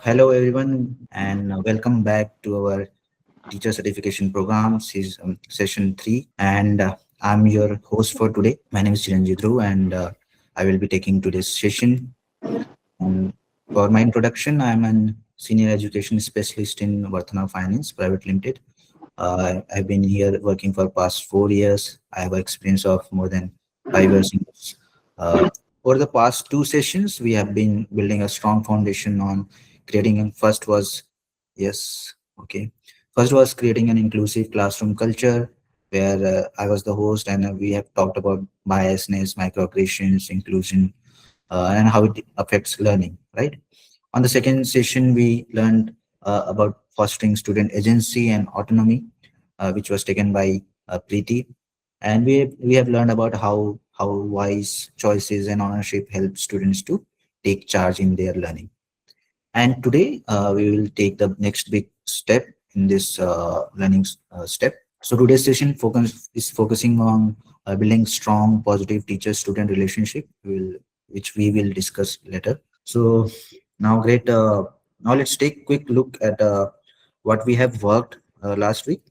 Hello, everyone, and welcome back to our teacher certification program, session 3. And I'm your host for today. My name is Chiranjit Dhruv, and I will be taking today's session. And for my introduction, I'm an senior education specialist in Varthana Finance Private Limited. I've been here working for past 4 years. I have experience of more than 5 years. Uh, over the past two sessions, we have been building a strong foundation on creating. And first was yes, okay. First was creating an inclusive classroom culture where I was the host, and we have talked about biasness, microaggressions, inclusion, and how it affects learning. Right. On the second session, we learned about fostering student agency and autonomy, which was taken by Preeti. And we have learned about how wise choices and ownership help students to take charge in their learning. And today we will take the next big step in this learning step. So today's session is focusing on building strong, positive teacher-student relationship, which we will discuss later. So now, great. Now let's take a quick look at what we have worked last week,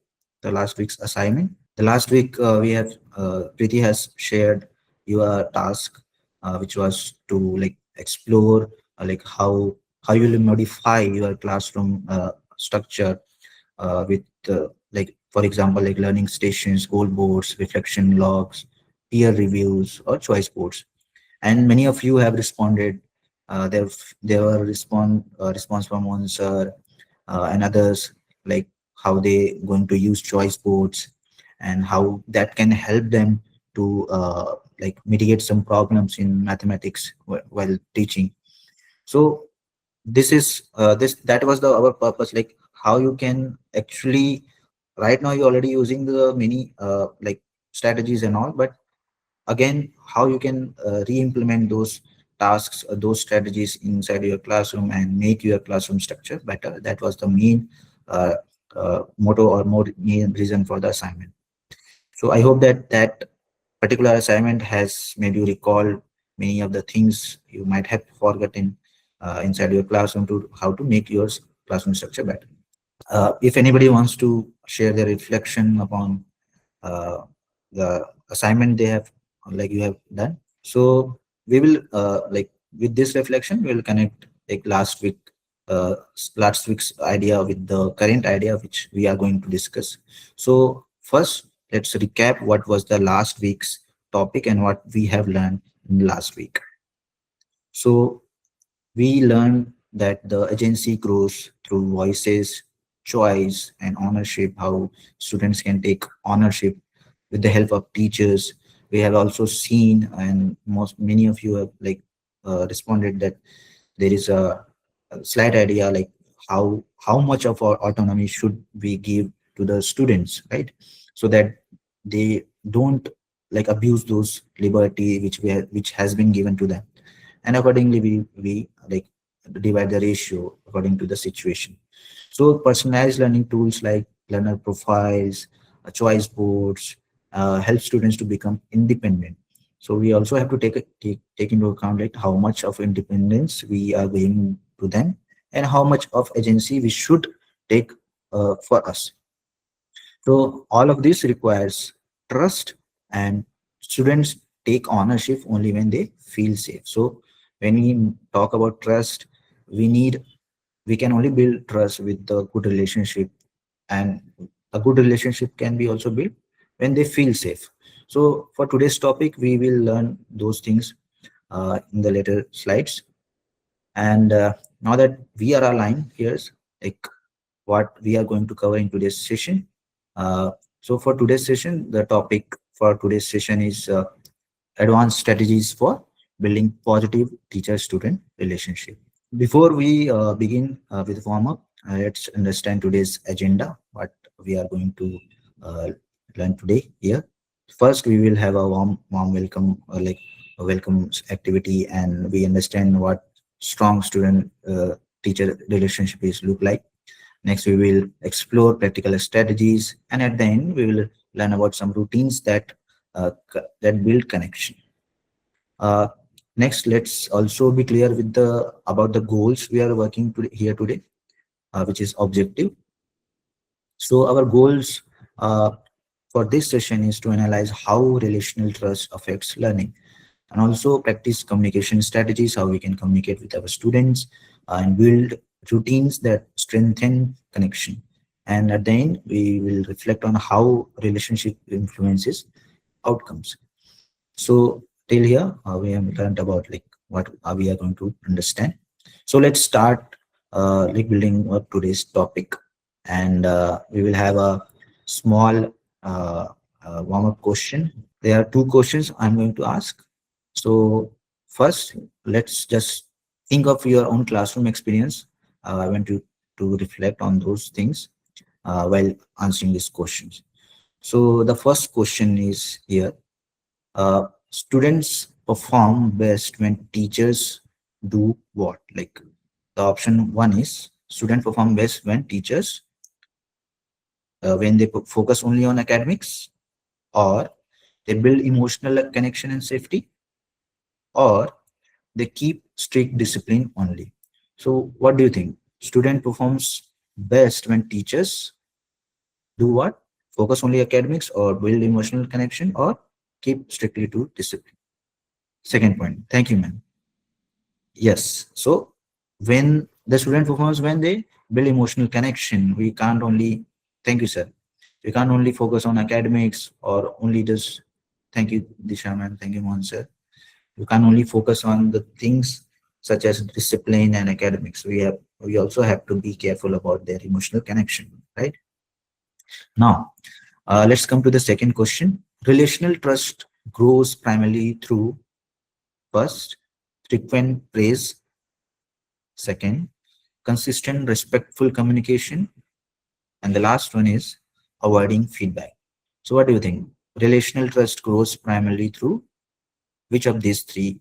the last week's assignment. The last week we have Preeti has shared your task, which was to like explore like how you will modify your classroom structure with like for example like learning stations, goal boards, reflection logs, peer reviews, or choice boards. And many of you have responded. There were response from one sir and others, like how they going to use choice boards and how that can help them to like mitigate some problems in mathematics while teaching. So this is this that was the our purpose, like how you can actually right now you're already using the many like strategies and all, but again how you can re-implement those tasks, those strategies inside your classroom and make your classroom structure better. That was the main uh, motto or more main reason for the assignment. So I hope that that particular assignment has made you recall many of the things you might have forgotten inside your classroom to how to make your classroom structure better. If anybody wants to share their reflection upon uh, the assignment they have like you have done, so we will like with this reflection we will connect like last week's idea with the current idea which we are going to discuss. So first let's recap what was the last week's topic and what we have learned in last week. So we learned that the agency grows through voices, choice, and ownership, how students can take ownership with the help of teachers. We have also seen, and many of you have like responded that there is a slight idea like how much of our autonomy should we give to the students, right? So that they don't like abuse those liberty which has been given to them, and accordingly we like divide the ratio according to the situation. So personalized learning tools like learner profiles, choice boards help students to become independent. So we also have to take into account like how much of independence we are giving to them and how much of agency we should take for us. So all of this requires trust, and students take ownership only when they feel safe. So when we talk about trust, we can only build trust with the good relationship, and a good relationship can be also built when they feel safe. So for today's topic, we will learn those things in the later slides. And now that we are aligned, here's like what we are going to cover in today's session. Uh, so for today's session, the topic for today's session is advanced strategies for building positive teacher-student relationship. Before we begin with warm-up, let's understand today's agenda, what we are going to uh, learn today here. First, we will have a warm welcome, like a welcome activity, and we understand what strong student teacher relationship is look like. Next, we will explore practical strategies, and at the end, we will learn about some routines that that build connection. Uh, Next, let's also be clear with the about the goals we are working here today, which is objective. So our goals for this session is to analyze how relational trust affects learning, and also practice communication strategies, how we can communicate with our students, and build routines that strengthen connection. And at the end, we will reflect on how relationship influences outcomes. So till here, we have learned about like what we are going to understand. So let's start like building up today's topic, and we will have a small warm-up question. There are two questions I'm going to ask. So first, let's just think of your own classroom experience. I want you to reflect on those things while answering these questions. So the first question is here: students perform best when teachers do what? Like the option one is student perform best when teachers when they focus only on academics, or they build emotional connection and safety, or they keep strict discipline only. So what do you think? Student performs best when teachers do what? Focus only academics, or build emotional connection, or keep strictly to discipline. Second point. Thank you, man. Yes. So when the student performs, when they build emotional connection, we can't only, thank you, sir. We can't only focus on academics or only just, thank you, Disha, man. Thank you, Mohan, sir. You can only focus on the things such as discipline and academics. We also have to be careful about their emotional connection, right? Now, let's come to the second question. Relational trust grows primarily through first, frequent praise; second, consistent, respectful communication; and the last one is avoiding feedback. So, what do you think? Relational trust grows primarily through which of these three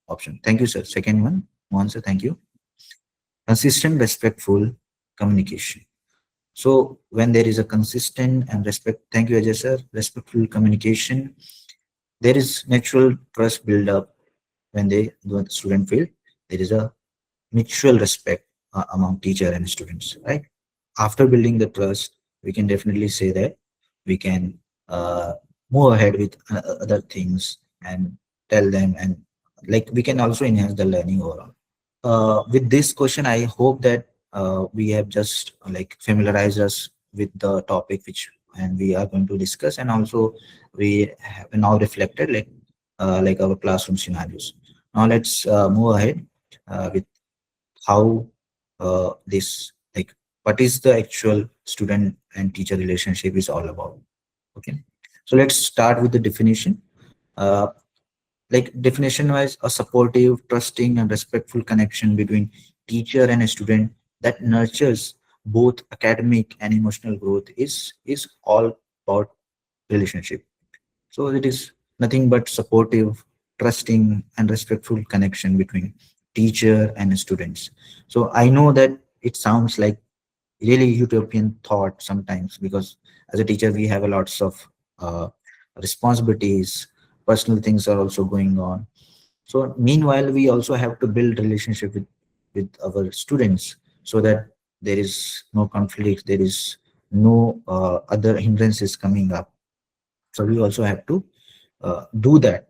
options? Thank you, sir. Second one, Mohan sir, thank you. Consistent, respectful communication. So when there is a consistent and respect, thank you, Ajay sir, respectful communication, there is natural trust build up when the student field. There is a mutual respect among teacher and students, right? After building the trust, we can definitely say that we can move ahead with other things and tell them, and like we can also enhance the learning overall. With this question, I hope that we have just like familiarized us with the topic which and we are going to discuss, and also we have now reflected like our classroom scenarios. Now let's move ahead with how this like what is the actual student and teacher relationship is all about. Okay, so let's start with the definition. Uh, like definition wise, a supportive, trusting, and respectful connection between teacher and a student that nurtures both academic and emotional growth is all about relationship. So it is nothing but supportive, trusting, and respectful connection between teacher and students. So I know that it sounds like really utopian thought sometimes, because as a teacher we have a lots of uh, responsibilities, personal things are also going on. So meanwhile we also have to build relationship with our students, so that there is no conflict, there is no other hindrances coming up. So we also have to do that.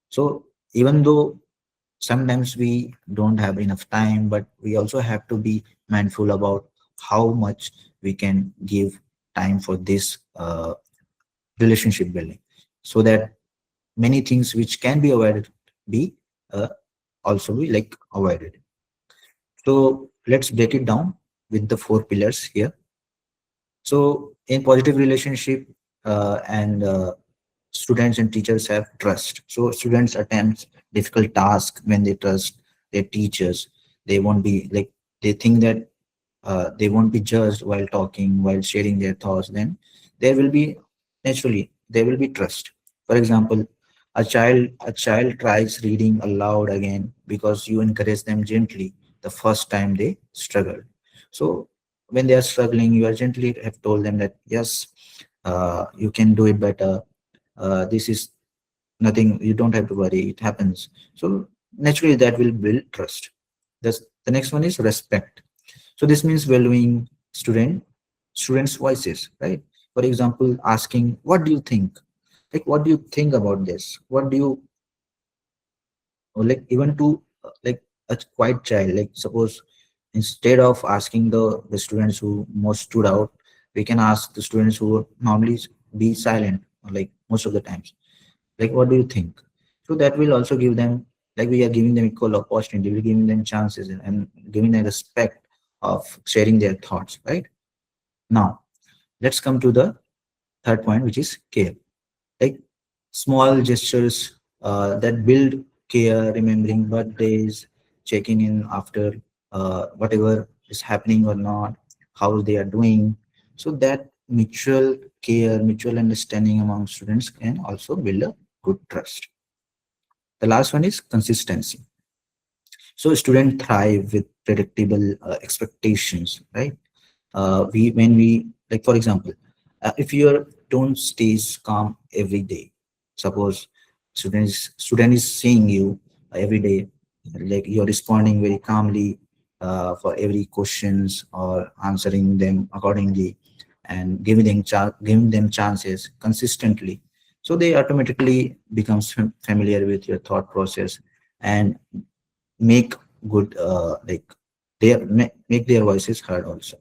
So even though sometimes we don't have enough time, but we also have to be mindful about how much we can give time for this relationship building, so that many things which can be avoided be uh, also be like avoided. So let's break it down with the four pillars here. So in positive relationship, and students and teachers have trust. So students attempt difficult tasks when they trust their teachers. They won't be like, they think that they won't be judged while talking, while sharing their thoughts. Then there will be naturally there will be trust. For example, a child tries reading aloud again because you encourage them gently the first time they struggle. So when they are struggling, you are gently have told them that yes, you can do it better. This is nothing, you don't have to worry, it happens. So naturally that will build trust. The next one is respect. So this means valuing students voices, right? For example, asking what do you think, like what do you think about this, what do you, or like even to like a quiet child, like suppose instead of asking the students who most stood out, we can ask the students who would normally be silent, like most of the times, like what do you think. So that will also give them, like we are giving them equal opportunity, we're giving them chances, and giving them respect of sharing their thoughts, right? Now let's come to the third point, which is care. Like small gestures that build care, remembering birthdays, checking in after whatever is happening or not, how they are doing. So that mutual care, mutual understanding among students can also build a good trust. The last one is consistency. So students thrive with predictable expectations, right? We when we, like for example, if your tone stays calm every day, suppose student is seeing you every day, like you're responding very calmly for every questions or answering them accordingly, and giving them chances consistently, so they automatically becomes familiar with your thought process, and make good make their voices heard also.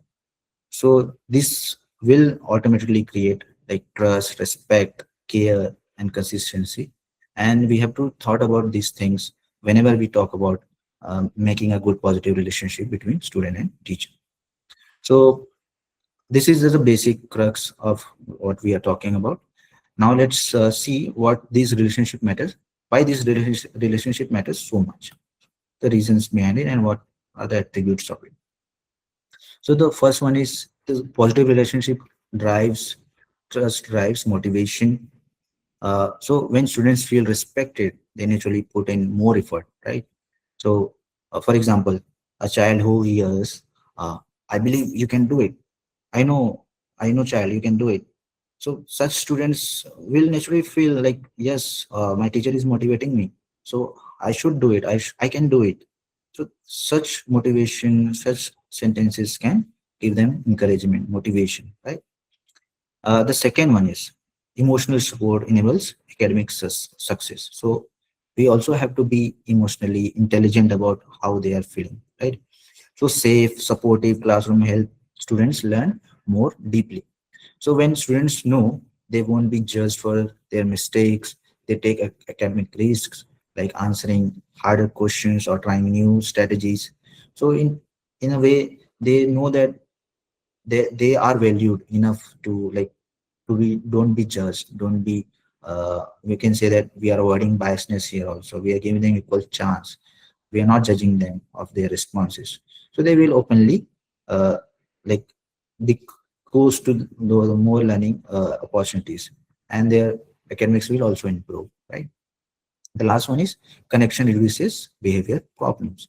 So this will automatically create like trust, respect, care, and consistency. And we have to thought about these things whenever we talk about making a good positive relationship between student and teacher. So this is just a basic crux of what we are talking about. Now let's see what these relationship matters, why this relationship matters so much, the reasons behind it, and what are the attributes of it. So the first one is the positive relationship drives trust, drives motivation. So when students feel respected, they naturally put in more effort, right? So, for example, a child who hears, "I believe you can do it. I know, I know, child, you can do it." So such students will naturally feel like, yes, my teacher is motivating me, so I should do it. I can do it. So such motivation, such sentences can give them encouragement, motivation, right? The second one is emotional support enables academic success. So we also have to be emotionally intelligent about how they are feeling, right? So safe, supportive classroom help students learn more deeply. So when students know they won't be judged for their mistakes, they take academic risks like answering harder questions or trying new strategies. So in a way, they know that they are valued enough to like to be, don't be judged, don't be we can say that we are avoiding biasness here also. We are giving them equal chance. We are not judging them of their responses. So they will openly uh, like be close to the more learning opportunities, and their academics will also improve, right? The last one is connection reduces behavior problems.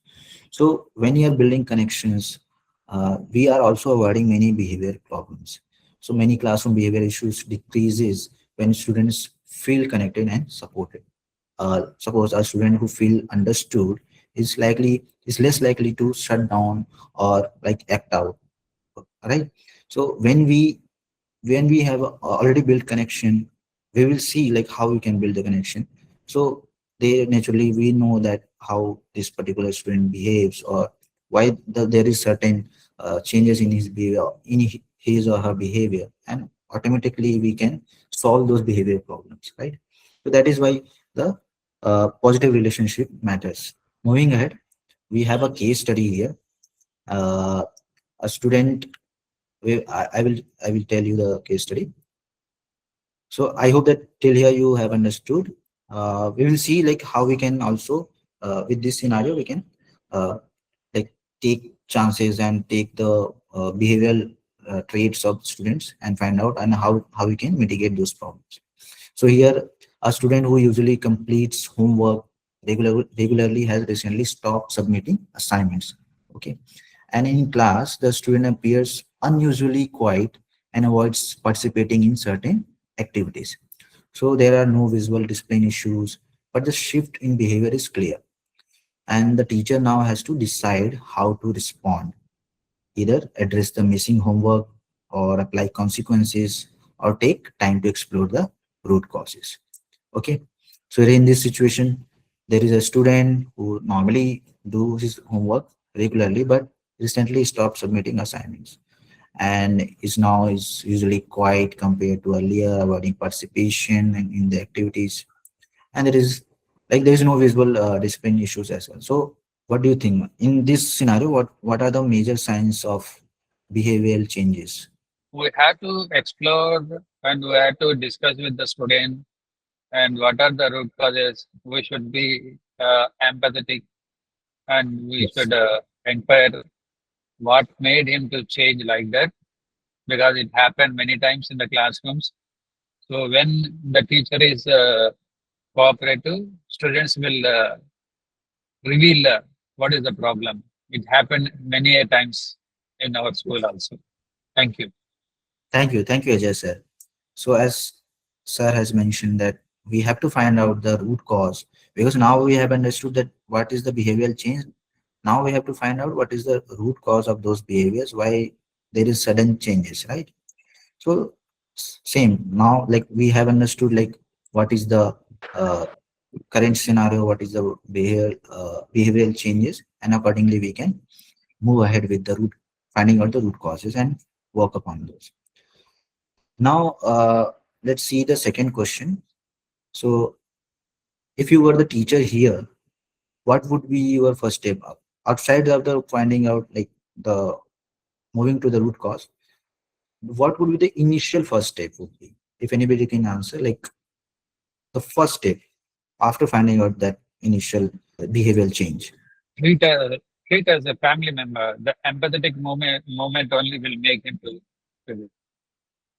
So when you are building connections, we are also avoiding many behavior problems. So many classroom behavior issues decreases when students feel connected and supported. Suppose a student who feel understood is less likely to shut down or like act out, right? So when we have already built connection, we will see like how we can build the connection. So they naturally, we know that how this particular student behaves, or why there is certain changes in his behavior, in his or her behavior, and automatically we can solve those behavior problems, right? So that is why the positive relationship matters. Moving ahead, we have a case study here. uh, a student, I will tell you the case study. So I hope that till here you have understood. We will see like how we can also with this scenario we can uh, like take chances and take the behavioral traits of students and find out and how we can mitigate those problems. So here, a student who usually completes homework regularly has recently stopped submitting assignments. Okay, and in class, the student appears unusually quiet and avoids participating in certain activities. So there are no visual discipline issues, but the shift in behavior is clear. and the teacher now has to decide how to respond, either address the missing homework or apply consequences or take time to explore the root causes. Okay, so in this situation, there is a student who normally do his homework regularly but recently stopped submitting assignments, and is usually quiet compared to earlier, avoiding participation in the activities, and there is no visible discipline issues as well. So what do you think in this scenario? What are the major signs of behavioral changes? We have to explore and we have to discuss with the student and what are the root causes. We should be empathetic and we Yes. should inquire what made him to change like that because it happened many times in the classrooms. So when the teacher is cooperative, students will reveal what is the problem. It happened many a times in our school also. Thank you. Thank you, Ajay sir. So as sir has mentioned that we have to find out the root cause, because now we have understood that what is the behavioral change. Now we have to find out what is the root cause of those behaviors, why there is sudden changes, right? So same now, like we have understood like what is the uh, current scenario, what is the behavioral changes, and accordingly we can move ahead with the root, finding out the root causes and work upon those. Now let's see the second question. So if you were the teacher here, what would be your first step outside of the finding out like the moving to the root cause? What would be the initial first step would be, if anybody can answer, like the first step after finding out that initial behavioral change? Treat, treat as a family member. The empathetic moment only will make him to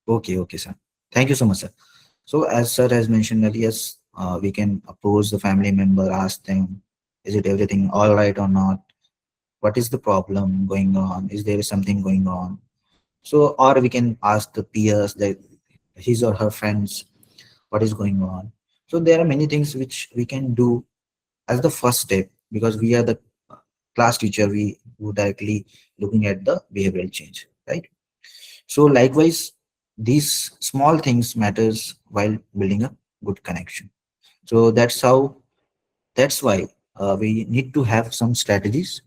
Okay, okay, sir. Thank you so much, sir. So as sir has mentioned that yes, we can approach the family member, ask them, is it everything all right or not? What is the problem going on? Is there something going on? So, or we can ask the peers, that his or her friends, what is going on. So there are many things which we can do as the first step, because we are the class teacher, we would directly looking at the behavioral change, right? So likewise, these small things matters while building a good connection. So that's why we need to have some strategies,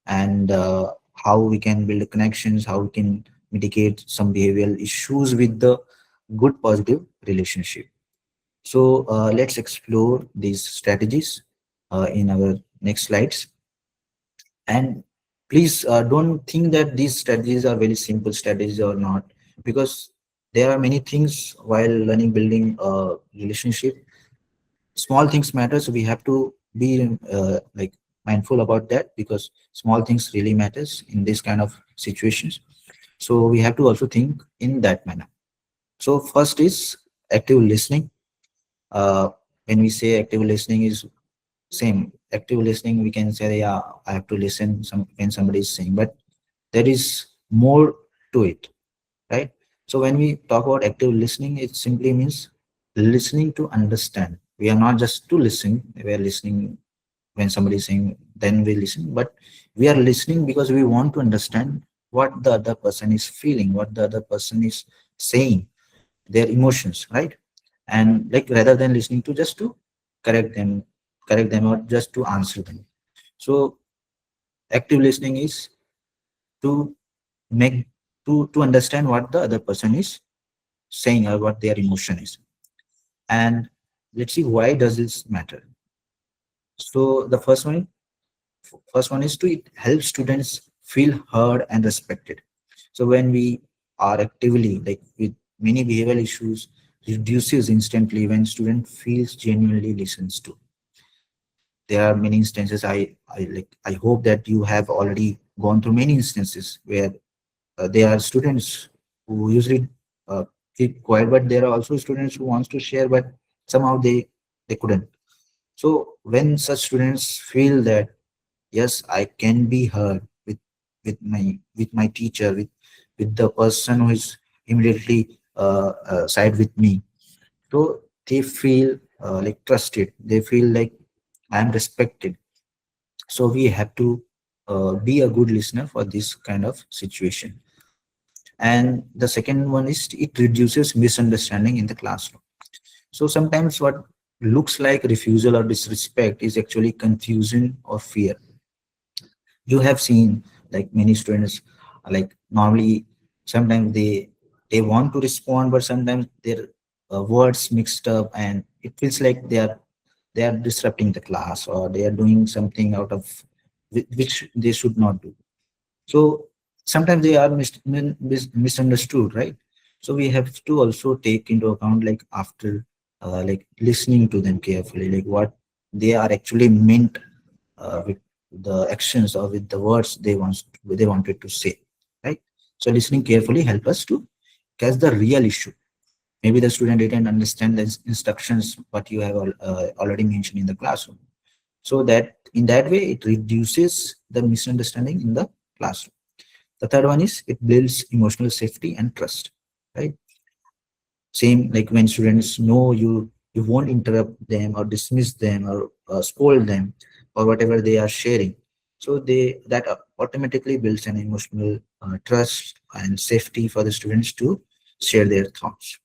and how we can build connections, how we can mitigate some behavioral issues with the good positive relationship. So let's explore these strategies in our next slides. And please don't think that these strategies are very simple strategies or not, because there are many things while learning building a relationship. Small things matter, so we have to be like mindful about that, because small things really matters in this kind of situations. So we have to also think in that manner. So first is active listening. uh, when we say active listening is same active listening, we can say yeah, I have to listen when somebody is saying, but there is more to it, right? So when we talk about active listening, it simply means listening to understand. We are not just to listen, we are listening when somebody is saying, then we listen, but we are listening because we want to understand what the other person is feeling, what the other person is saying, their emotions, right? And like rather than listening to just to correct them correct them or just to answer them. So active listening is to make to understand what the other person is saying or what their emotion is. And let's see, why does this matter? So the first one is to it helps students feel heard and respected. So when we are actively like with many behavioral issues reduces instantly when student feels genuinely listens to. There are many instances, I hope that you have already gone through many instances where there are students who usually uh, keep quiet, but there are also students who wants to share, but somehow they couldn't. So when such students feel that yes, I can be heard with my teacher, with the person who is immediately side with me, so they feel like trusted, they feel like I am respected, So we have to be a good listener for this kind of situation. And the second one is it reduces misunderstanding in the classroom. So sometimes what looks like refusal or disrespect is actually confusion or fear. You have seen like many students, like normally sometimes they want to respond, but sometimes their words mixed up, and it feels like they are disrupting the class, or they are doing something out of which they should not do. So sometimes they are misunderstood, right? So we have to also take into account, like after like listening to them carefully, like what they are actually meant with the actions or with the words they wanted to say, right? So listening carefully help us to catch the real issue. Maybe the student didn't understand the instructions what you have already mentioned in the classroom. So that in that way it reduces the misunderstanding in the classroom. The third one is it builds emotional safety and trust, right? Same like when students know you won't interrupt them or dismiss them or scold them or whatever they are sharing. So they that automatically builds an emotional trust and safety for the students to share their thoughts.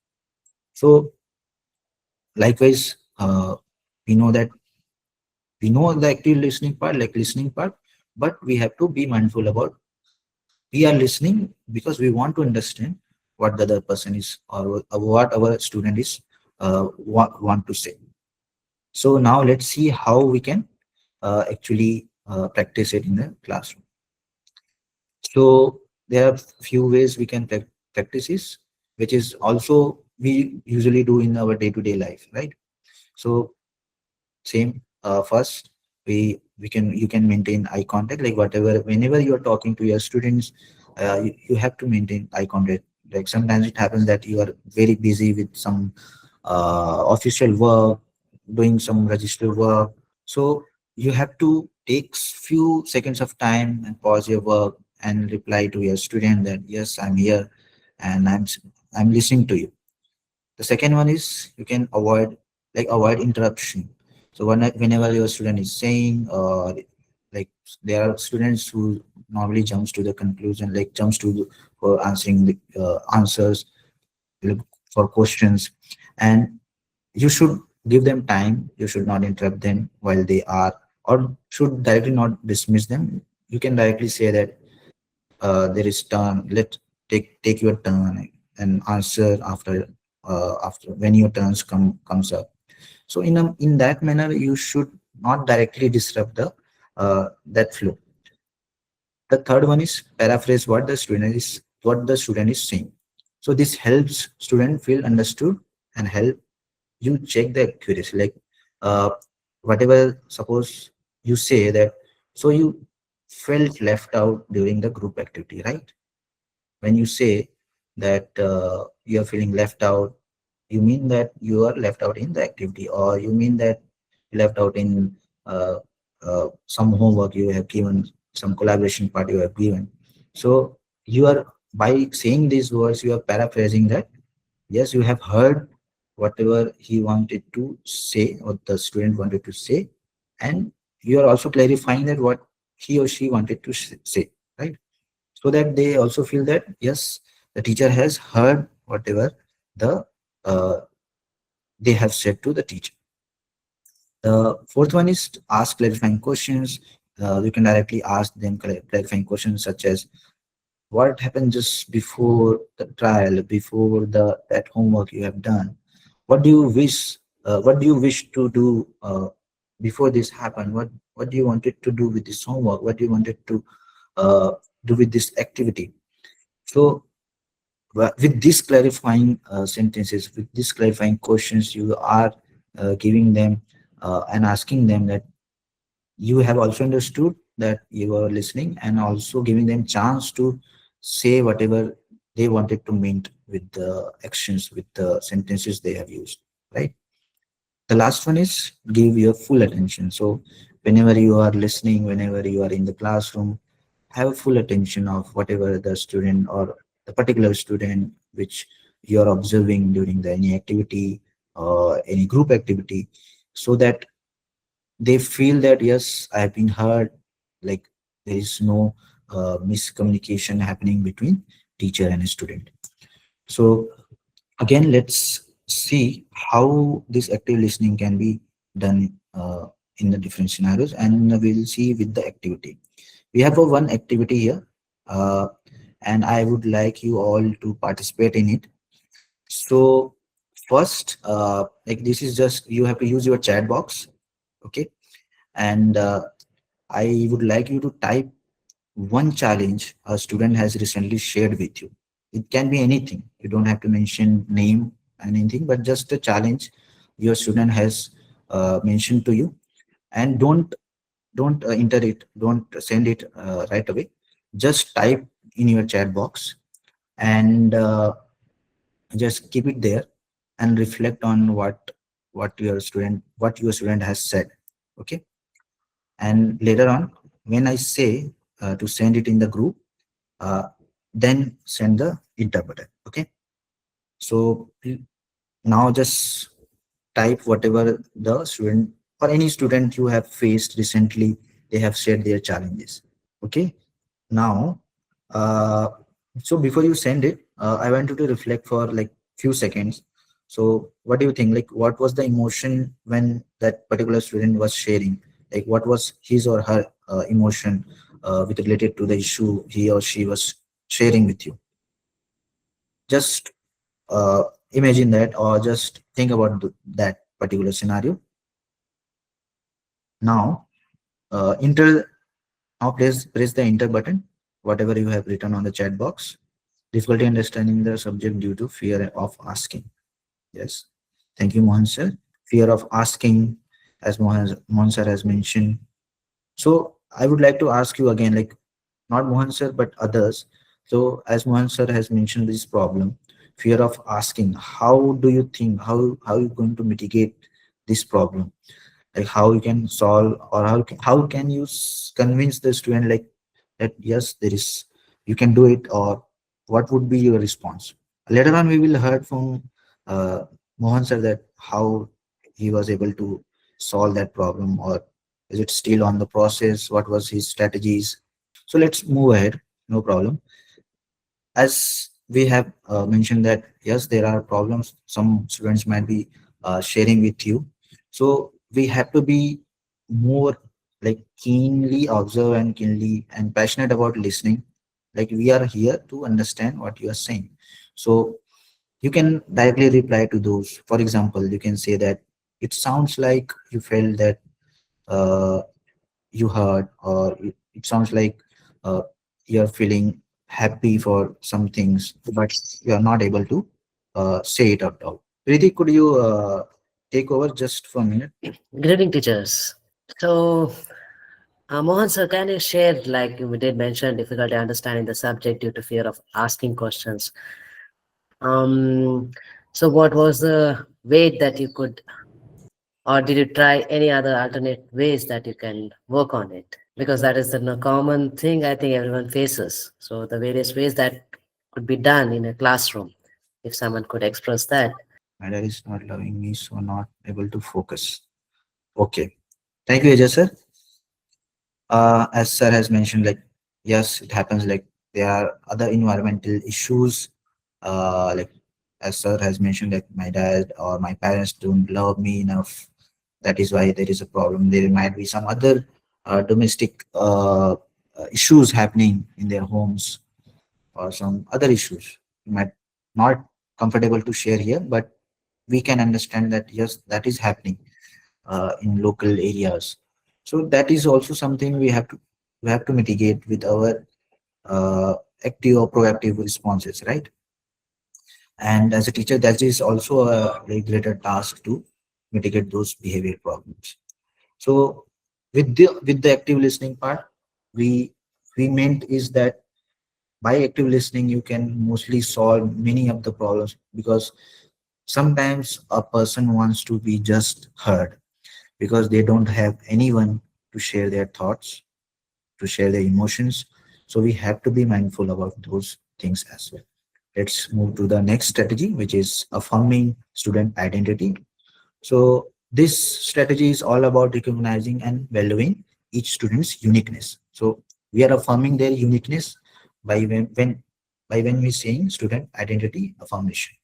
So likewise, we know that we know the active listening part, like listening part, but we have to be mindful about we are listening because we want to understand what the other person is, or what our student is want to say. So now let's see how we can actually practice it in the classroom. So there are few ways we can practice this, which is also we usually do in our day-to-day life, right? So same, first we can you can maintain eye contact, like whatever whenever you're talking to your students, you have to maintain eye contact. Like sometimes it happens that you are very busy with some official work, doing some register work. So you have to take few seconds of time and pause your work and reply to your student that yes, I'm here and I'm listening to you. The second one is you can avoid interruption. So whenever your student is saying, like there are students who normally jumps to the conclusion, like jumps to for answering the answers, like, for questions, and you should give them time. You should not interrupt them while they are, or should directly not dismiss them. You can directly say that there is turn. Let take your turn and answer after when your turns comes up. So in that manner, you should not directly disrupt the that flow. The third one is paraphrase what the student is saying. So this helps student feel understood and help you check the accuracy. Like uh, whatever suppose you say that, so you felt left out during the group activity, right? When you say that you are feeling left out, you mean that you are left out in the activity, or you mean that left out in some homework you have given, some collaboration part you have given. So you are, by saying these words, you are paraphrasing that yes, you have heard whatever he wanted to say or the student wanted to say, and you are also clarifying that what he or she wanted to say, right? So that they also feel that yes, the teacher has heard whatever the uh, they have said to the teacher. The fourth one is to ask clarifying questions. You can directly ask them clarifying questions such as what happened just before the trial, before the that homework you have done. What do you wish? What do you wish to do before this happened? What do you wanted to do with this homework? What do you wanted to uh, do with this activity? So with these clarifying sentences, with these clarifying questions, you are giving them and asking them that you have also understood that you are listening, and also giving them chance to say whatever they wanted to mean with the actions, with the sentences they have used, right? The last one is give your full attention. So whenever you are listening, whenever you are in the classroom, have full attention of whatever the student or the particular student which you are observing during the any activity or any group activity, so that They feel that yes, I have been heard, like there is no miscommunication happening between teacher and student. So again, let's see how this active listening can be done in the different scenarios, and we'll see with the activity. We have a one activity here, uh, and I would like you all to participate in it. So first, like this is just you have to use your chat box, okay? And I would like you to type one challenge a student has recently shared with you. It can be anything. You don't have to mention name and anything, but just a challenge your student has mentioned to you. And don't enter it. Don't send it right away. Just type in your chat box and just keep it there and reflect on what your student has said. Okay, and later on when I say to send it in the group, uh, then send the enter button. Okay, so now just type whatever the student or any student you have faced recently they have shared their challenges. Okay, now uh, so before you send it, I want you to reflect for like few seconds. So what do you think, like what was the emotion when that particular student was sharing, like what was his or her emotion with related to the issue he or she was sharing with you? Just uh, imagine that or just think about that particular scenario. Now enter, now press the enter button, whatever you have written on the chat box. Difficulty understanding the subject due to fear of asking. Yes. Thank you, Mohan sir. Fear of asking, as Mohan sir has mentioned. So I would like to ask you again, like not Mohan sir, but others. So as Mohan sir has mentioned this problem, fear of asking, how do you think, how you going to mitigate this problem? Like how you can solve, or how can you convince the student like that yes there is, you can do it, or what would be your response? Later on we will heard from uh, Mohan sir that how he was able to solve that problem, or is it still on the process, what was his strategies. So let's move ahead, no problem. As we have mentioned that yes there are problems some students might be sharing with you, so we have to be more like keenly observe and keenly and passionate about listening. Like we are here to understand what you are saying. So you can directly reply to those. For example, you can say that it sounds like you felt that uh, you heard, or it sounds like uh, you're feeling happy for some things, but you're not able to say it out loud. Preeti, could you take over just for a minute? Good evening, teachers. So, Mohan sir, can you share, like you did mention, difficulty understanding the subject due to fear of asking questions? Um, so what was the way that you could, or did you try any other alternate ways that you can work on it? Because that is the common thing I think everyone faces. So the various ways that could be done in a classroom, if someone could express that. My dad is not loving me, so not able to focus. Okay. Thank you, Ajay sir. As sir has mentioned, like yes, it happens. Like there are other environmental issues. Like as sir has mentioned, like my dad or my parents don't love me enough. That is why there is a problem. There might be some other domestic issues happening in their homes, or some other issues. You might not comfortable to share here, but we can understand that yes, that is happening in local areas. So that is also something we have to mitigate with our uh, active or proactive responses, right? And as a teacher, that is also a very greater task to mitigate those behavior problems. So with the active listening part, we we meant is that by active listening you can mostly solve many of the problems, because sometimes a person wants to be just heard because they don't have anyone to share their thoughts, to share their emotions. So we have to be mindful about those things as well. Let's move to the next strategy, which is affirming student identity. So This strategy is all about recognizing and valuing each student's uniqueness. So we are affirming their uniqueness by when we saying student identity affirmation.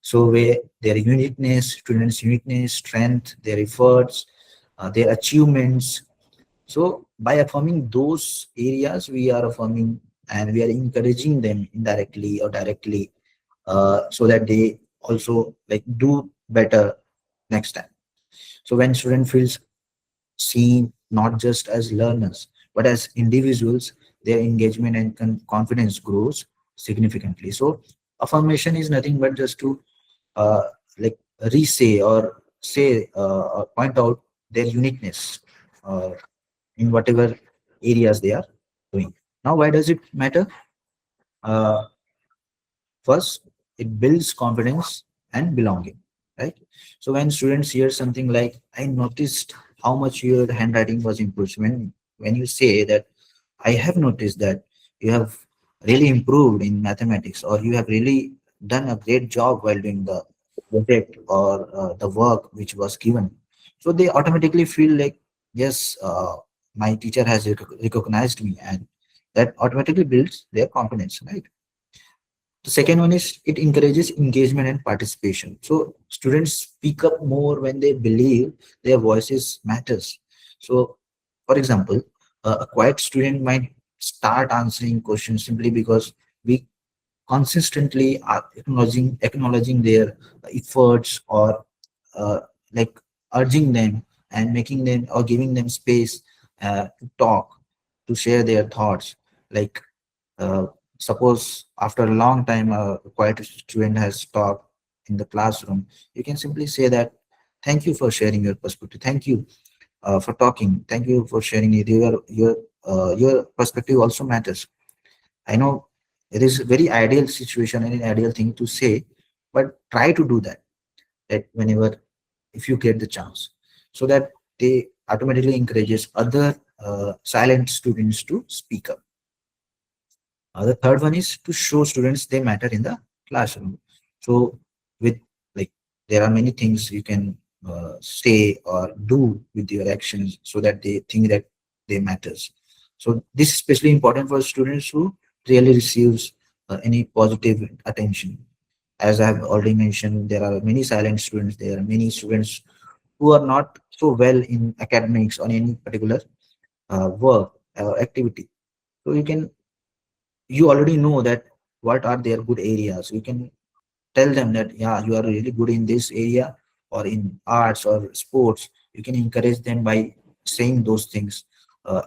So where their uniqueness, students' uniqueness, strength, their efforts, their achievements. So by affirming those areas, we are affirming and we are encouraging them indirectly or directly, so that they also like do better next time. So when student feels seen not just as learners but as individuals, their engagement and confidence grows significantly. So affirmation is nothing but just to uh, like re-say or say or point out their uniqueness uh, in whatever areas they are doing. Now, why does it matter? Uh, First, it builds confidence and belonging, right? So when students hear something like, I noticed how much your handwriting was improved. So when you say that, I have noticed that you have really improved in mathematics, or you have really done a great job while doing the project or the work which was given. So they automatically feel like, yes, my teacher has recognized me, and that automatically builds their confidence, right? The second one is it encourages engagement and participation. So students speak up more when they believe their voices matters. So, for example, a quiet student might start answering questions simply because we consistently are acknowledging their efforts, or uh, like urging them and making them or giving them space to talk, to share their thoughts. Like uh, suppose after a long time a quiet student has talked in the classroom, you can simply say that, thank you for sharing your perspective, thank you for talking, thank you for sharing it. Your perspective also matters. I know it is a very ideal situation and an ideal thing to say, but try to do that at whenever if you get the chance, so that they automatically encourages other silent students to speak up. The third one is to show students they matter in the classroom. So with like there are many things you can say or do with your actions so that they think that they matters. So this is especially important for students who really receives any positive attention. As I have already mentioned, there are many silent students. There are many students who are not so well in academics on any particular work or activity. So you already know that what are their good areas. You can tell them that, yeah, you are really good in this area or in arts or sports. You can encourage them by saying those things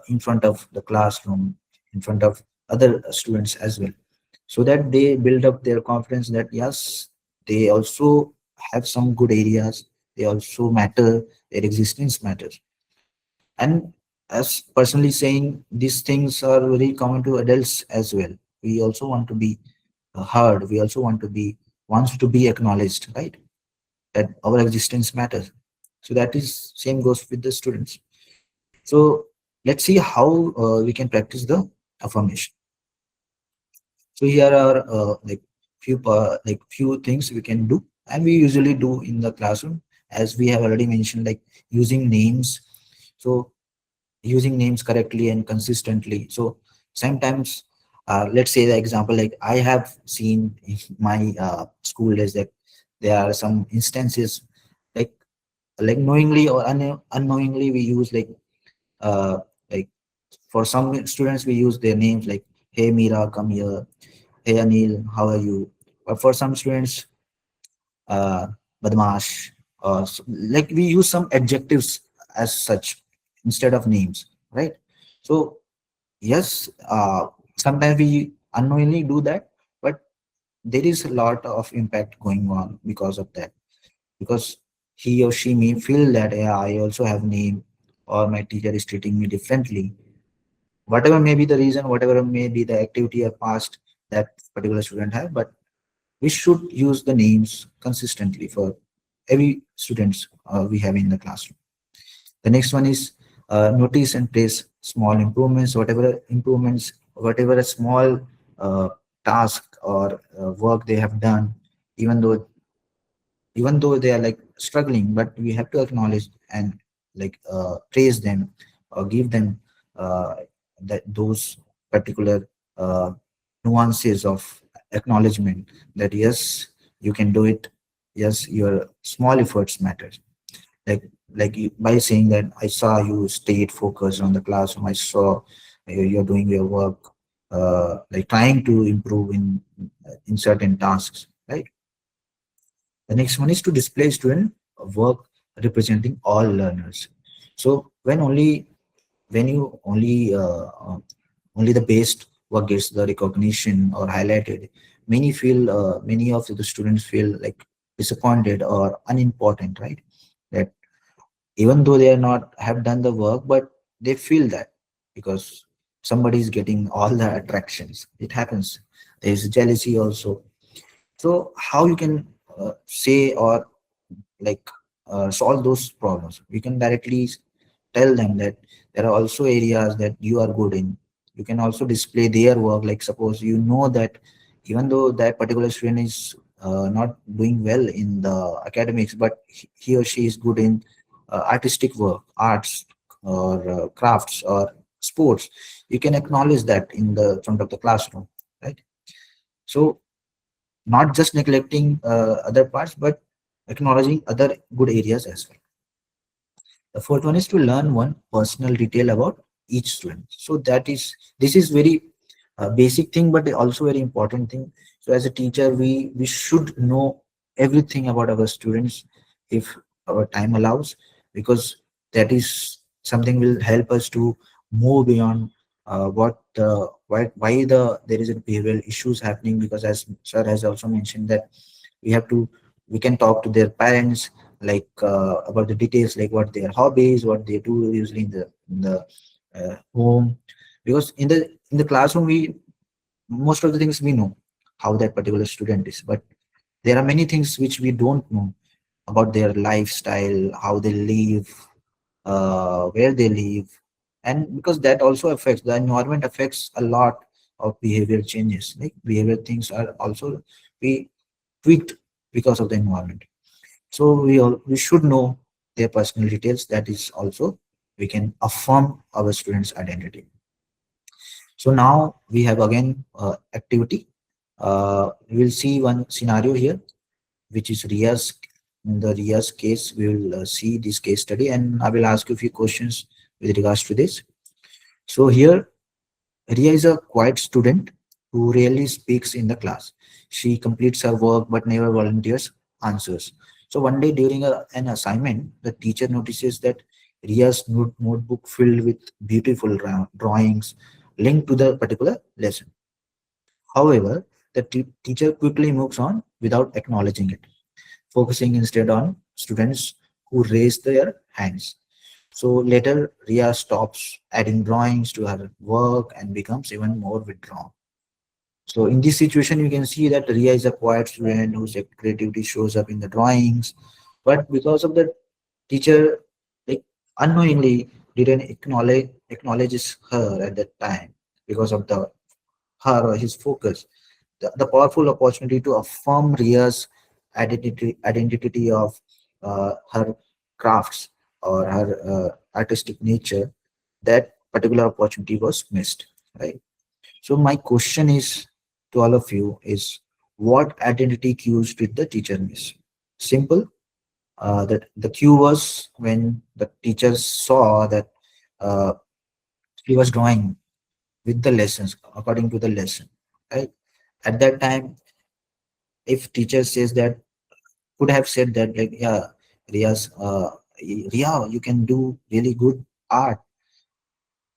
in front of the classroom, in front of other students as well, so that they build up their confidence that yes, they also have some good areas, they also matter, their existence matters. And as personally saying, these things are very common to adults as well. We also want to be heard. We also wants to be acknowledged, right? That our existence matters. So that is same goes with the students. So let's see how we can practice the affirmation. So here are few things we can do, and we usually do in the classroom, as we have already mentioned, like using names. So using names correctly and consistently. So sometimes, let's say the example, like I have seen in my school days that there are some instances like knowingly or unknowingly we use uh, like for some students we use their names like, hey Mira, come here. Hey Anil, how are you? But for some students, badmash, or like we use some adjectives as such instead of names, right? So yes, sometimes we unknowingly do that, but there is a lot of impact going on because of that. Because he or she may feel that, yeah, I also have name, or my teacher is treating me differently. Whatever may be the reason, whatever may be the activity or past that particular student have, but we should use the names consistently for every students we have in the classroom. The next one is notice and praise small improvements, whatever improvements, whatever a small uh, task or work they have done, even though they are like struggling, but we have to acknowledge and like praise them or give them uh, that those particular nuances of acknowledgement that yes, you can do it. Yes, your small efforts matter. Like you, by saying that I saw you stayed focused on the classroom, I saw you're doing your work, like trying to improve in certain tasks, right? The next one is to display student work representing all learners. So when you only the best work gets the recognition or highlighted, many of the students feel like disappointed or unimportant, right? That even though they are not have done the work, but they feel that because somebody is getting all the attractions, it happens. There is jealousy also. So how you can say or like solve those problems? We can directly tell them that there are also areas that you are good in. You can also display their work. Like suppose you know that even though that particular student is not doing well in the academics, but he or she is good in artistic work, arts, or crafts, or sports, you can acknowledge that in the front of the classroom, right? So not just neglecting other parts, but acknowledging other good areas as well. The fourth one is to learn one personal detail about each student. So this is very basic thing, but also very important thing. So as a teacher, we should know everything about our students if our time allows, because that is something will help us to move beyond why there is a behavioral issues happening. Because as sir has also mentioned that we have to we can talk to their parents, like about the details, like what their hobbies, what they do usually in the home. Because in the classroom, we most of the things we know how that particular student is, but there are many things which we don't know about their lifestyle, how they live, where they live. And because that also affects the environment, affects a lot of behavior changes, like behavior things are also we tweaked because of the environment. So we should know their personal details. That is also we can affirm our students' identity. So now we have again activity. We will see one scenario here, which is Ria's. In the Ria's case, we will see this case study, and I will ask you a few questions with regards to this. So here Ria is a quiet student who rarely speaks in the class. She completes her work but never volunteers answers. So one day during an assignment, the teacher notices that Ria's notebook filled with beautiful drawings linked to the particular lesson. However, the teacher quickly moves on without acknowledging it, focusing instead on students who raise their hands. So later, Ria stops adding drawings to her work and becomes even more withdrawn. So in this situation, you can see that Ria is a quiet student whose creativity shows up in the drawings, but because of the teacher, like unknowingly didn't acknowledges her at that time because of the her or his focus. The powerful opportunity to affirm Ria's identity of her crafts or her artistic nature, that particular opportunity was missed, right? So my question is to all of you is, what identity cues did the teacher miss? Simple. That the cue was when the teacher saw that uh, he was drawing with the lessons according to the lesson, right? At that time, if teacher says that, could have said that like, yeah, Ria's Ria, you can do really good art.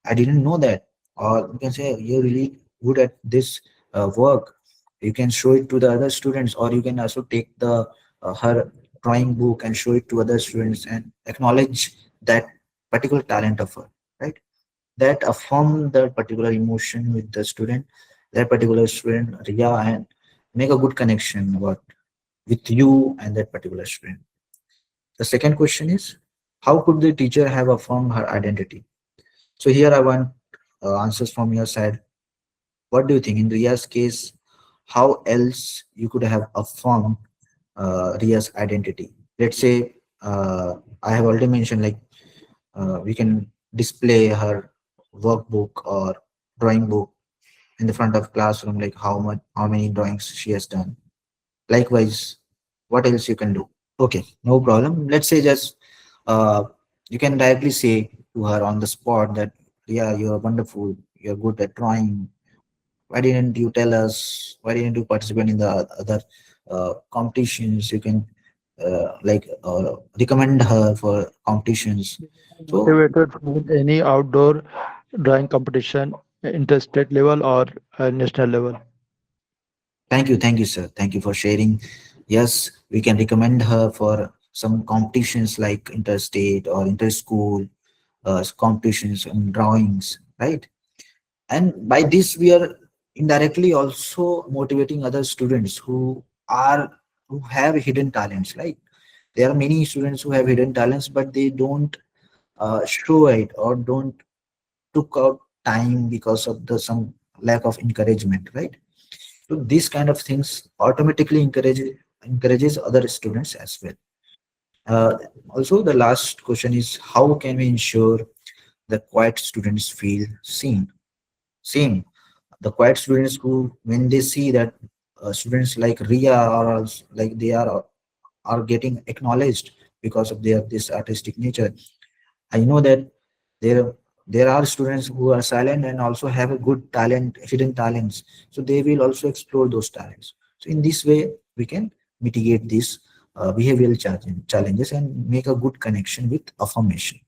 I didn't know that. Or you can say you're really good at this work. You can show it to the other students, or you can also take the her drawing book and show it to other students and acknowledge that particular talent of her, right? That affirm the particular emotion with the student, that particular student, Ria, and make a good connection about with you and that particular student. The second question is, how could the teacher have affirmed her identity? So here I want answers from your side. What do you think in Ria's case? How else you could have affirmed Ria's identity? let's say I have already mentioned, like we can display her workbook or drawing book in the front of classroom, like how many drawings she has done. Likewise, what else you can do? Okay, no problem. Let's say just uh, you can directly say to her on the spot that, yeah, you're wonderful, you're good at drawing. Why didn't you tell us? Why didn't you participate in the other competitions? You can recommend her for competitions. So Motivated for any outdoor drawing competition, interstate level or national level. thank you, sir. Thank you for sharing. Yes, we can recommend her for some competitions like interstate or inter-school competitions in drawings, right? And by this, we are indirectly also motivating other students who have hidden talents. Like there are many students who have hidden talents, but they don't show it or don't took out time because of the some lack of encouragement, right? So these kind of things automatically encourages other students as well. Uh, Also, the last question is, how can we ensure the quiet students feel seen? Same, the quiet students who, when they see that students like Ria are like they are getting acknowledged because of their this artistic nature. I know that there there are students who are silent and also have a good talent, hidden talents. So they will also explore those talents. So in this way, we can mitigate these behavioral challenges and make a good connection with affirmation.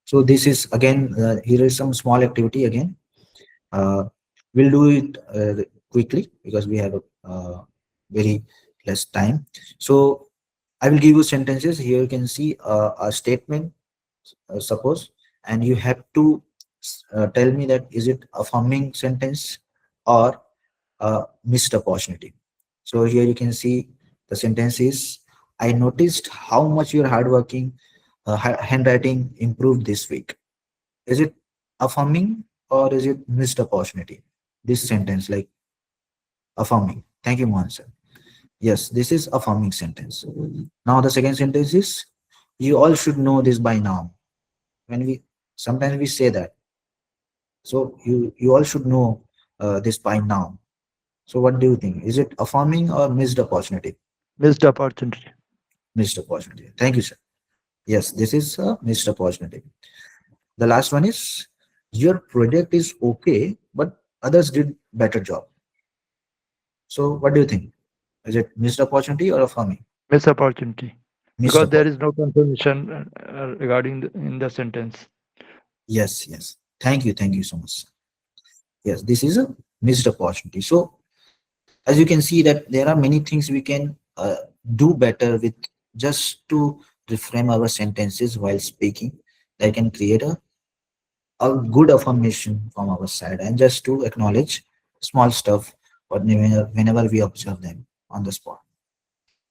So this is again, here is some small activity again. Uh, we'll do it quickly because we have very less time. So I will give you sentences. Here you can see a statement, suppose, and you have to tell me that is it affirming sentence or a missed opportunity. So here you can see the sentence is, I noticed how much your hardworking handwriting improved this week. Is it affirming or is it missed opportunity? This sentence, like affirming. Thank you, Mohan sir. Yes, this is affirming sentence. Now the second sentence is, you all should know this by now. When we sometimes we say that, so you all should know this by now. So what do you think? Is it affirming or missed opportunity? Missed opportunity. Missed opportunity. Thank you, sir. Yes, this is a missed opportunity. The last one is, your project is okay, but others did better job. So what do you think? Is it missed opportunity or affirming? Missed opportunity. Missed Because there opportunity. is no confirmation regarding in the sentence. Yes, yes. Thank you so much, sir. Yes, this is a missed opportunity. So as you can see that there are many things we can do better with, just to reframe our sentences while speaking, that can create a good affirmation from our side, and just to acknowledge small stuff whenever we observe them on the spot.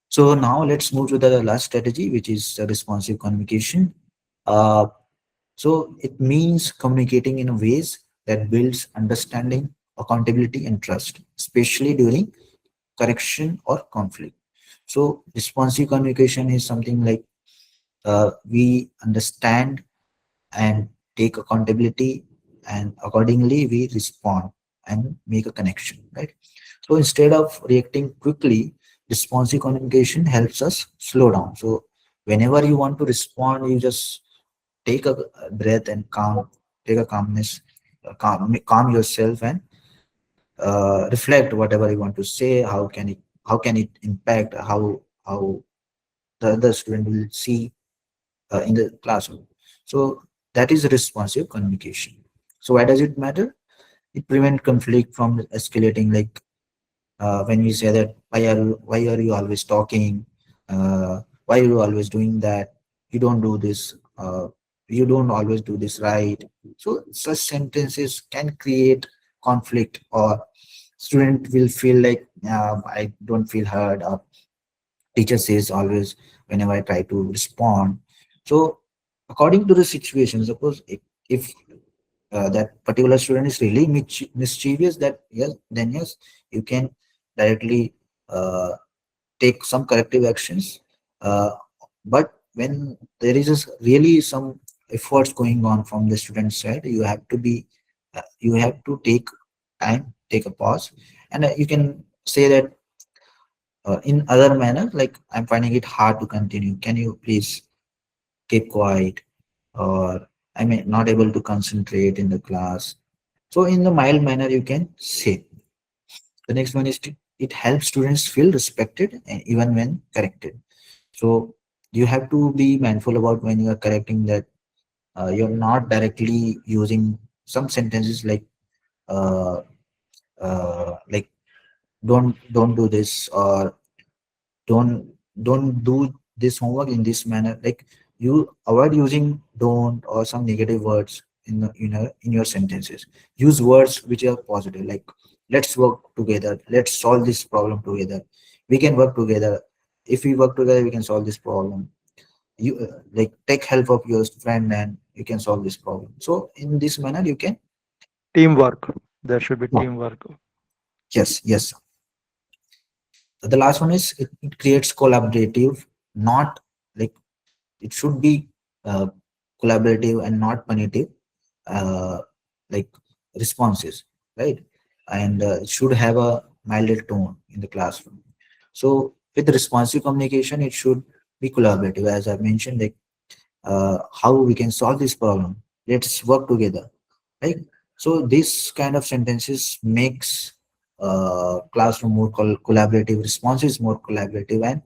So now let's move to the last strategy, which is responsive communication. uh, so it means communicating in ways that builds understanding, accountability, and trust, especially during correction or conflict. So responsive communication is something like we understand and take accountability, and accordingly we respond and make a connection, right? So instead of reacting quickly, responsive communication helps us slow down. So whenever you want to respond, you just take a breath and take a calmness, calm yourself, and reflect whatever you want to say. How can it impact how the other student will see in the classroom. So that is responsive communication. So why does it matter? It prevents conflict from escalating. Like when we say that, why are you always talking? Why are you always doing that? You don't do this. You don't always do this, right? So such sentences can create conflict, or student will feel like, I don't feel heard, or teacher says always whenever I try to respond. So according to the situation, suppose if that particular student is really mischievous, that yes, then yes, you can directly uh, take some corrective actions, uh, but when there is really some efforts going on from the student side, you have to be you have to take time, take a pause, and you can say that in other manner, like, I'm finding it hard to continue, can you please keep quiet, or I mean not able to concentrate in the class. So in the mild manner you can say. The next one is it helps students feel respected even when corrected. So you have to be mindful about when you are correcting that you're not directly using some sentences uh, like don't do this, or don't do this homework in this manner. Like, you avoid using don't or some negative words in in your sentences. Use words which are positive, like, let's work together, let's solve this problem together, we can work together, if we work together we can solve this problem. You like, take help of your friend and you can solve this problem. So in this manner you can. Teamwork. There should be Yeah. teamwork. Yes, yes. The last one is it creates collaborative, not like, it should be uh, collaborative and not punitive, uh, like, responses, right? And it should have a milder tone in the classroom. So with responsive communication it should be collaborative, as I mentioned, like, how we can solve this problem, let's work together, right? So this kind of sentences makes classroom more collaborative, responses more collaborative, and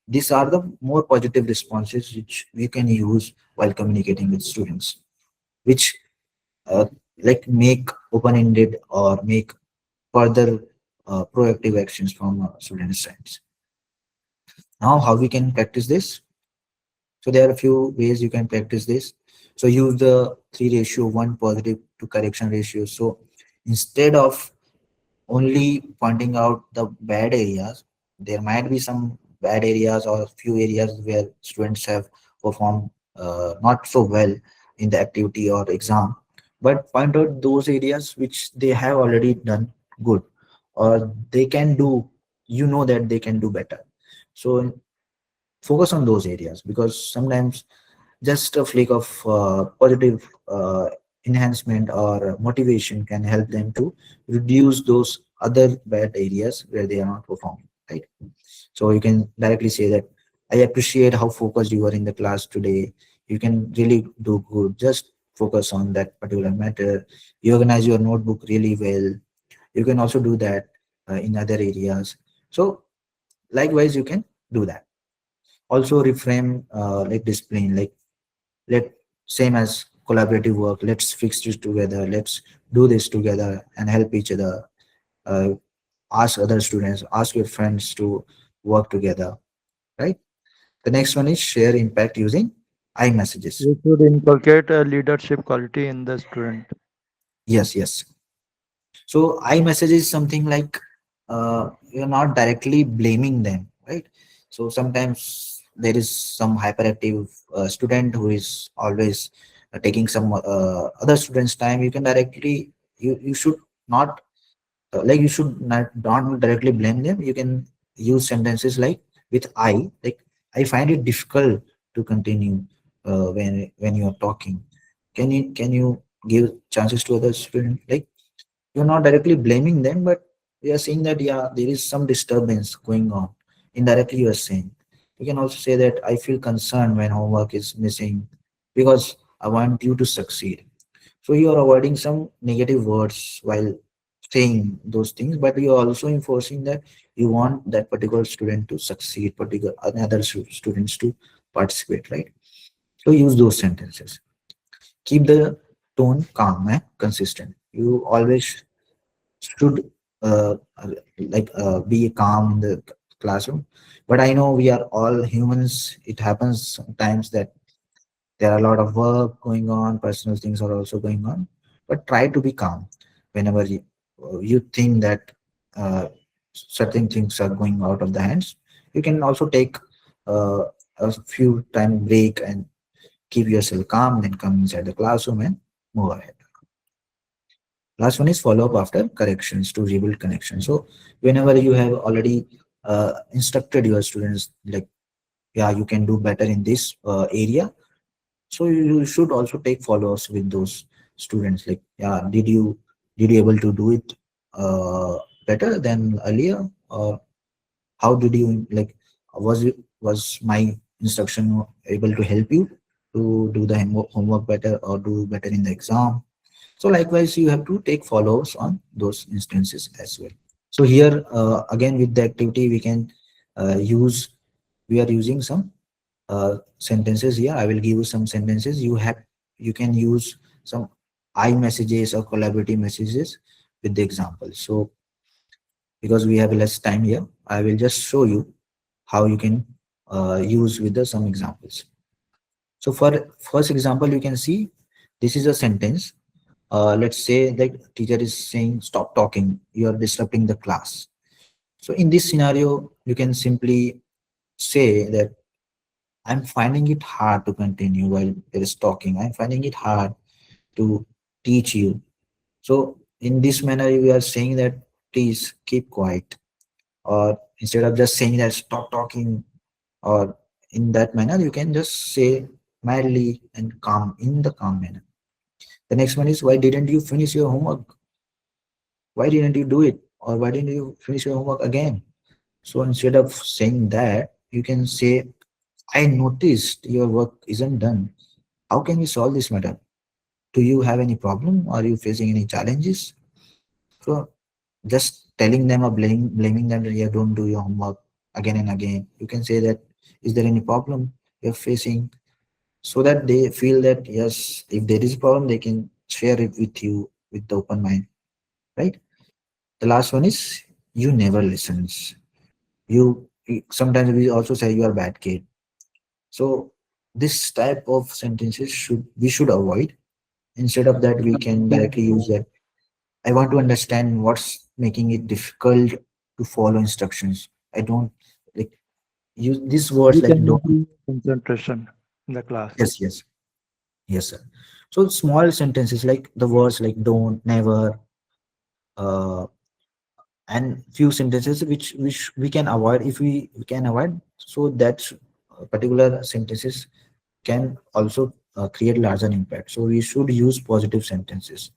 these are the more positive responses which we can use while communicating with students, which uh, like make open-ended or make further proactive actions from student sides. Now, how we can practice this? So there are a few ways you can practice this. So use the 3:1 positive to correction ratio. So instead of only pointing out the bad areas, there might be some bad areas or few areas where students have performed not so well in the activity or exam, but point out those areas which they have already done good, or they can do, that they can do better. So focus on those areas, because sometimes just a flick of positive enhancement or motivation can help them to reduce those other bad areas where they are not performing, right? So you can directly say that, I appreciate how focused you are in the class today. You can really do good. Just focus on that particular matter. You organize your notebook really well. You can also do that in other areas. So likewise, you can do that. Also reframe like discipline, like, let same as collaborative work, let's fix this together, let's do this together and help each other. uh, Ask other students, ask your friends to work together, right? The next one is share impact using I messages. We should inculcate a leadership quality in the student. Yes, yes. So I message is something like, you're not directly blaming them, right? So sometimes there is some hyperactive student who is always taking some other students' time. You can directly, you should not like, you should not directly blame them. You can use sentences like, with I, like, I find it difficult to continue when you are talking. Can you give chances to other students? Like, you're not directly blaming them, but we are saying that, yeah, there is some disturbance going on. Indirectly you are saying. You can also say that, I feel concerned when homework is missing, because I want you to succeed. So you are avoiding some negative words while saying those things, but you are also enforcing that you want that particular student to succeed, particular other students to participate, right? So use those sentences. Keep the tone calm and consistent. You always should be calm in the classroom. But I know we are all humans. It happens sometimes that there are a lot of work going on, personal things are also going on. But try to be calm whenever you think that uh, certain things are going out of the hands. You can also take uh, a few time break and keep yourself calm, then come inside the classroom and move ahead. Last one is follow up after corrections to rebuild connection. So whenever you have already instructed your students, like, yeah, you can do better in this area. So you should also take follow-ups with those students, like, yeah, did you able to do it better than earlier, or how did you, like, was my instruction able to help you to do the homework better or do better in the exam? So likewise, you have to take follow-ups on those instances as well. So here again, with the activity, we can use, we are using some sentences here. I will give you some sentences. You can use some I messages or collaborative messages with the example. So because we have less time here, I will just show you how you can use with the some examples. So for first example, you can see this is a sentence. Let's say that teacher is saying, "Stop talking. You are disrupting the class." So in this scenario, you can simply say that I'm finding it hard to continue while there is talking. I'm finding it hard to teach you. So in this manner, we are saying that please keep quiet, or instead of just saying that stop talking, or in that manner, you can just say mildly and calm in the calm manner. The next one is, why didn't you finish your homework? Why didn't you do it? Or why didn't you finish your homework again? So instead of saying that, you can say, I noticed your work isn't done. How can we solve this matter? Do you have any problem? Are you facing any challenges? So just telling them or blaming them that you don't do your homework again and again. You can say that, is there any problem you're facing? So that they feel that yes, if there is a problem, they can share it with you with the open mind, right? The last one is, you never listens. Sometimes we also say you are a bad kid. So this type of sentences should avoid. Instead of that, we can directly use that. I want to understand what's making it difficult to follow instructions. I don't like use these words We like can don't. improve concentration in the class. Yes, yes, yes, sir. So small sentences like the words like don't, never, uh, and few sentences which we can avoid. If we can avoid, so that particular sentences can also create larger impact. So we should use positive sentences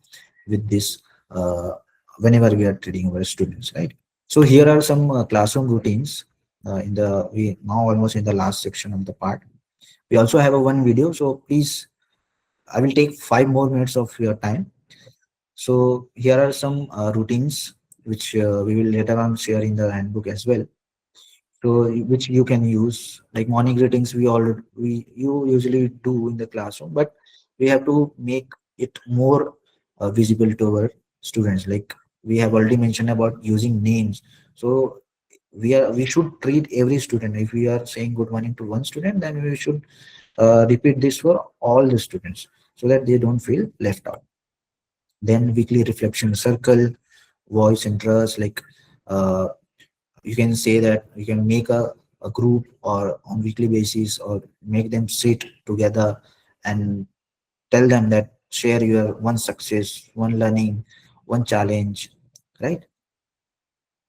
with this uh, whenever we are treating our students, right? So here are some classroom routines in the we now almost in the last section of the part. We also have a one video, so please, I will take 5 more minutes of your time. So here are some routines which we will later on share in the handbook as well. So which you can use, like morning greetings. We you usually do in the classroom, but we have to make it more visible to our students. Like we have already mentioned about using names. So we should treat every student. If we are saying good morning to one student, then we should repeat this for all the students so that they don't feel left out. Then weekly reflection circle, voice interest, like uh, you can say that you can make a group or on weekly basis, or make them sit together and tell them that share your one success, one learning, one challenge, right?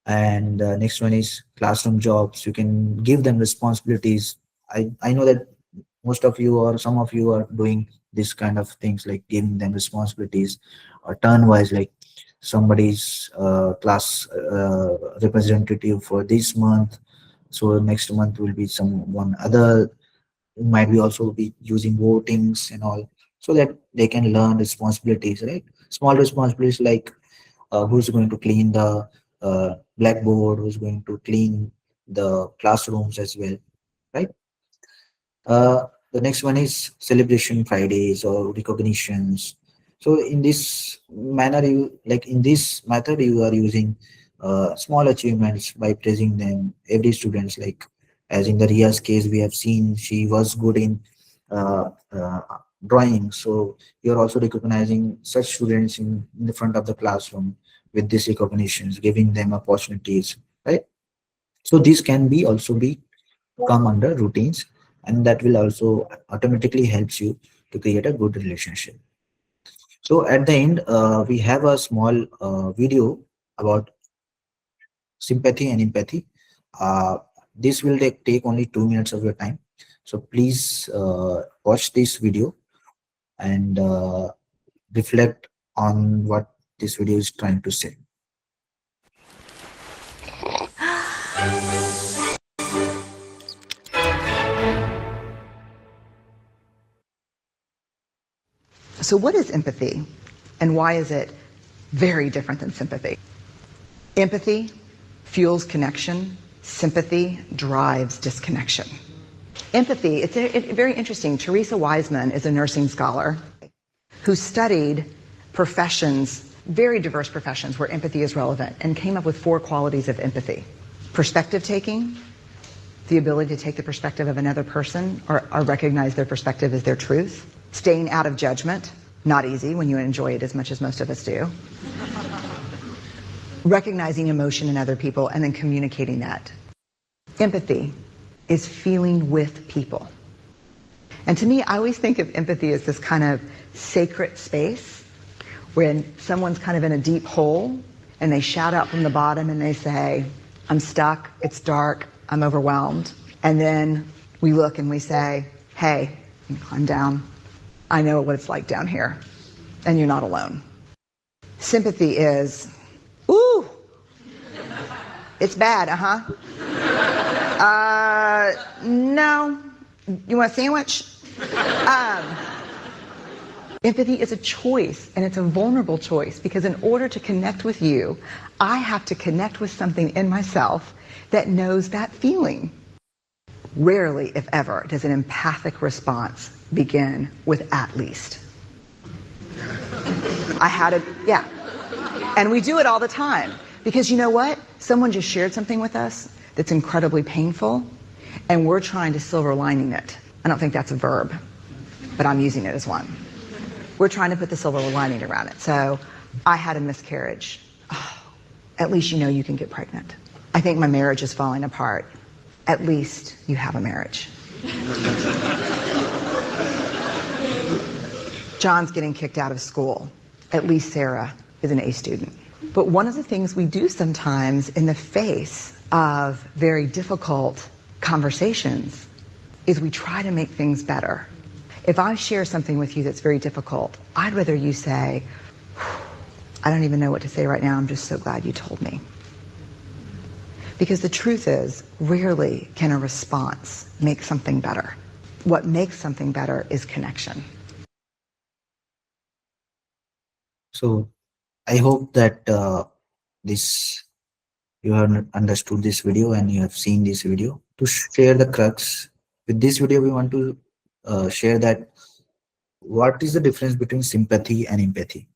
And next one is classroom jobs. You can give them responsibilities. I know that most of you or some of you are doing this kind of things, like giving them responsibilities or turn wise, like somebody's class representative for this month, so next month will be someone other who might be also be using votings and all, so that they can learn responsibilities, right? Small responsibilities like who's going to clean the blackboard, who's going to clean the classrooms as well, right? The next one is celebration Fridays or recognitions. So in this manner, you like in this method, you are using small achievements by praising them. Every students, like as in the Ria's case, we have seen she was good in uh, uh, drawing. So you're also recognizing such students in the front of the classroom with these recognitions, giving them opportunities, right? So these can be also be come under routines, and that will also automatically helps you to create a good relationship. So at the end, we have a small video about sympathy and empathy. uh, This will take only 2 minutes of your time. So please watch this video and reflect on what this video is trying to say. So, what is empathy, and why is it very different than sympathy? Empathy fuels connection, sympathy drives disconnection. Empathy, it's very interesting. Teresa Wiseman is a nursing scholar who studied professions, very diverse professions where empathy is relevant, and came up with 4 qualities of empathy. Perspective taking, the ability to take the perspective of another person or recognize their perspective as their truth. Staying out of judgment, not easy when you enjoy it as much as most of us do. Recognizing emotion in other people and then communicating that. Empathy is feeling with people. And to me, I always think of empathy as this kind of sacred space when someone's kind of in a deep hole and they shout out from the bottom and they say, I'm stuck, it's dark, I'm overwhelmed. And then we look and we say, hey, you climb down. I know what it's like down here, and you're not alone. Sympathy is, ooh, it's bad, no, you want a sandwich? Empathy is a choice, and it's a vulnerable choice, because in order to connect with you, I have to connect with something in myself that knows that feeling. Rarely, if ever, does an empathic response begin with at least. I had it, yeah. And we do it all the time. Because you know what? Someone just shared something with us that's incredibly painful, and we're trying to silver lining it. I don't think that's a verb, but I'm using it as one. We're trying to put the silver lining around it. So, I had a miscarriage. Oh, at least you know you can get pregnant. I think my marriage is falling apart. At least you have a marriage. John's getting kicked out of school. At least Sarah is an A student. But one of the things we do sometimes in the face of very difficult conversations is we try to make things better. If I share something with you that's very difficult, I'd rather you say, I don't even know what to say right now, I'm just so glad you told me. Because the truth is, rarely can a response make something better. What makes something better is connection. So I hope that this you have understood this video and you have seen this video. To share the crux with this video, we want to share that what is the difference between sympathy and empathy.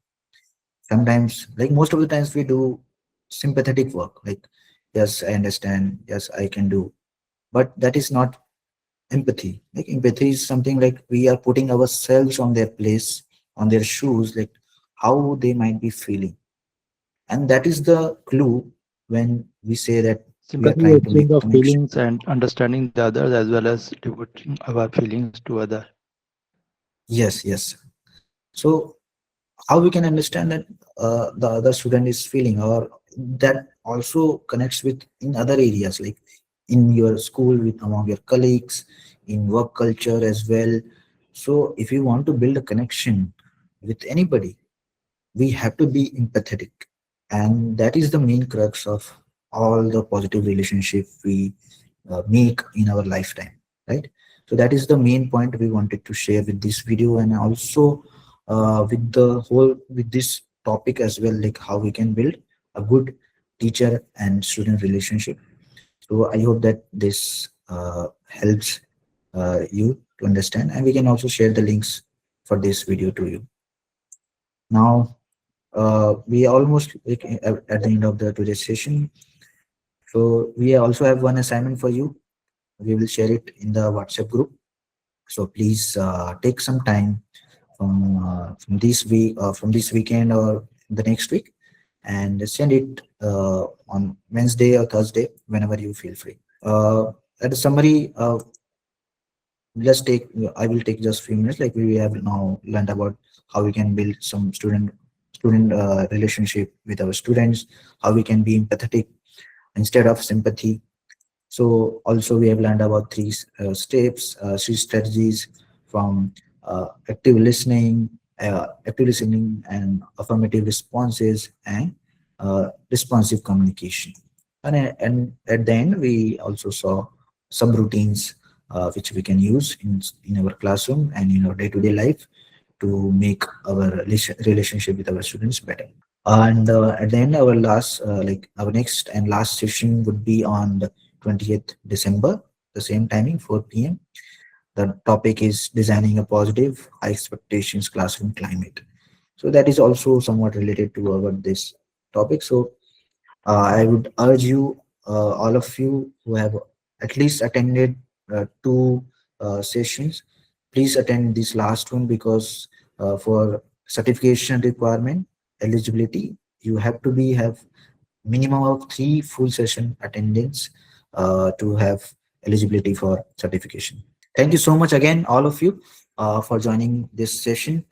Sometimes, like most of the times, we do sympathetic work, like yes, I understand, yes, I can do, but that is not empathy. Like empathy is something like we are putting ourselves on their place, on their shoes, like how they might be feeling. And that is the clue when we say that we are Sympathy is trying to exchange make of connection. feelings and understanding the others as well as devoting our feelings to other. Yes, yes. So how we can understand that the other student is feeling, or that also connects with in other areas, like in your school, with among your colleagues, in work culture as well. So if you want to build a connection with anybody, we have to be empathetic, and that is the main crux of all the positive relationship we make in our lifetime, right? So that is the main point we wanted to share with this video, and also with this topic as well, like how we can build a good teacher and student relationship. So I hope that this helps you to understand, and we can also share the links for this video to you. Now we almost like, at the end of the today's session. So we also have one assignment for you. We will share it in the WhatsApp group. So please take some time from this week, from this weekend or the next week, and send it on Wednesday or Thursday whenever you feel free. At a summary, just take I will take just few minutes. Like we have now learned about how we can build some student relationship with our students, how we can be empathetic instead of sympathy, So also we have learned about steps, three strategies from active listening and affirmative responses and responsive communication. And at the end, we also saw some routines which we can use in our classroom and in our day-to-day life to make our relationship with our students better. And at the end, our next and last session would be on the 20th December, the same timing, 4 p.m. The topic is designing a positive, high expectations classroom climate. So that is also somewhat related to our this topic. So I would urge you, all of you who have at least attended two sessions, please attend this last one because for certification requirement eligibility, you have to have minimum of 3 full session attendance to have eligibility for certification. Thank you so much again, all of you, for joining this session.